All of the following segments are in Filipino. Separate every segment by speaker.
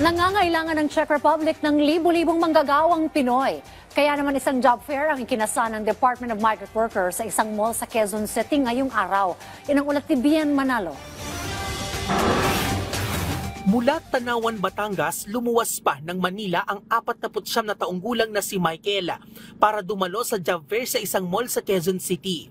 Speaker 1: Nangangailangan ng Czech Republic ng libu-libong manggagawang Pinoy. Kaya naman isang job fair ang ikinasa ng Department of Migrant Workers sa isang mall sa Quezon City ngayong araw. Yan ang ulat ni Bien Manalo.
Speaker 2: Mula Tanawan, Batangas, lumuwas pa ng Manila ang 49 na taong gulang na si Michael para dumalo sa job fair sa isang mall sa Quezon City.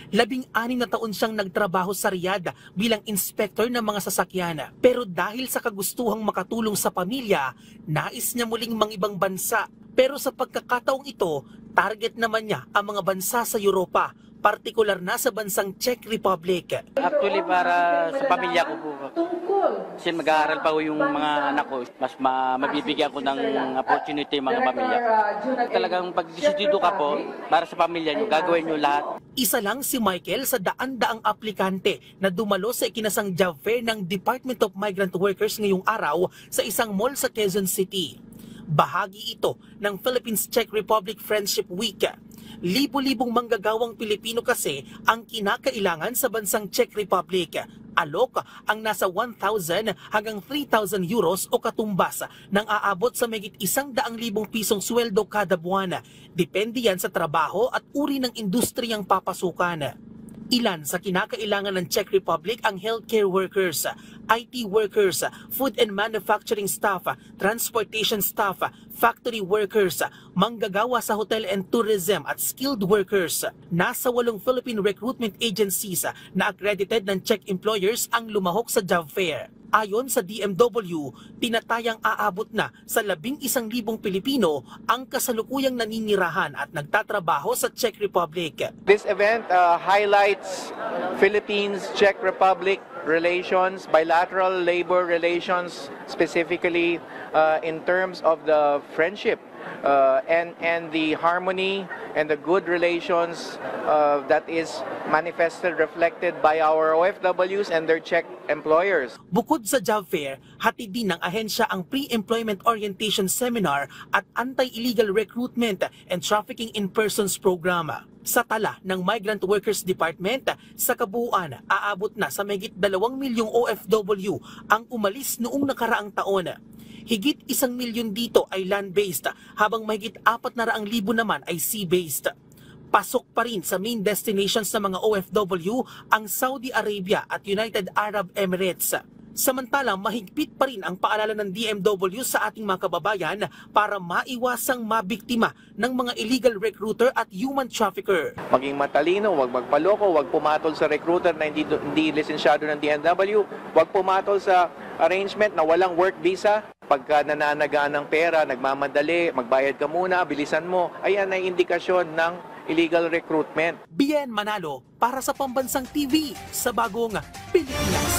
Speaker 2: 16 na taon siyang nagtrabaho sa Riyadh bilang inspector ng mga sasakyan. Pero dahil sa kagustuhang makatulong sa pamilya, nais niya muling mangibang bansa. Pero sa pagkakataong ito, target naman niya ang mga bansa sa Europa, partikular na sa bansang Czech Republic.
Speaker 3: Actually, para sa pamilya ko po. Kasi mag-aaral pa ko yung mga anak ko. Mas mabibigyan ko ng opportunity mga pamilya. Talagang pag-desidido ka po, para sa pamilya nyo, gagawin nyo lahat.
Speaker 2: Isa lang si Michael sa daan-daang aplikante na dumalo sa ikinasang job fair ng Department of Migrant Workers ngayong araw sa isang mall sa Quezon City. Bahagi ito ng Philippines-Czech Republic Friendship Week. Libo-libong manggagawang Pilipino kasi ang kinakailangan sa bansang Czech Republic. Alok ang nasa 1,000 hanggang 3,000 euros o katumbas nang aabot sa mahigit 100,000 pisong sweldo kada buwan. Depende yan sa trabaho at uri ng industriyang papasukan. Ilan sa kinakailangan ng Czech Republic ang healthcare workers, IT workers, food and manufacturing staff, transportation staff, factory workers, manggagawa sa hotel and tourism at skilled workers. Nasa 8 Philippine recruitment agencies na accredited ng Czech employers ang lumahok sa job fair. Ayon sa DMW, tinatayang aabot na sa 11,000 Pilipino ang kasalukuyang naninirahan at nagtatrabaho sa Czech Republic.
Speaker 4: This event highlights Philippines-Czech Republic relations, bilateral labor relations, specifically in terms of the friendship and the harmony and the good relations that is manifested, reflected by our OFWs and their Czech employers.
Speaker 2: Bukod sa job fair, hatid din ng ahensya ang pre-employment orientation seminar at anti-illegal recruitment and trafficking in persons program. Sa tala ng Migrant Workers Department, sa kabuuan, aabot na sa mahigit 2 milyong OFW ang umalis noong nakaraang taon. Higit 1 milyon dito ay land-based, habang mahigit 400,000 naman ay sea-based. Pasok pa rin sa main destinations ng mga OFW ang Saudi Arabia at United Arab Emirates. Samantalang mahigpit pa rin ang paalala ng DMW sa ating mga kababayan para maiwasang mabiktima ng mga illegal recruiter at human trafficker.
Speaker 4: Maging matalino, huwag magpaloko, huwag pumatol sa recruiter na hindi lisensyado ng DMW, huwag pumatol sa arrangement na walang work visa. Pagka nananaga ng pera, nagmamadali, magbayad ka muna, bilisan mo, ayan ay indikasyon ng illegal recruitment.
Speaker 2: Bien Manalo para sa Pambansang TV sa Bagong Pilipinas.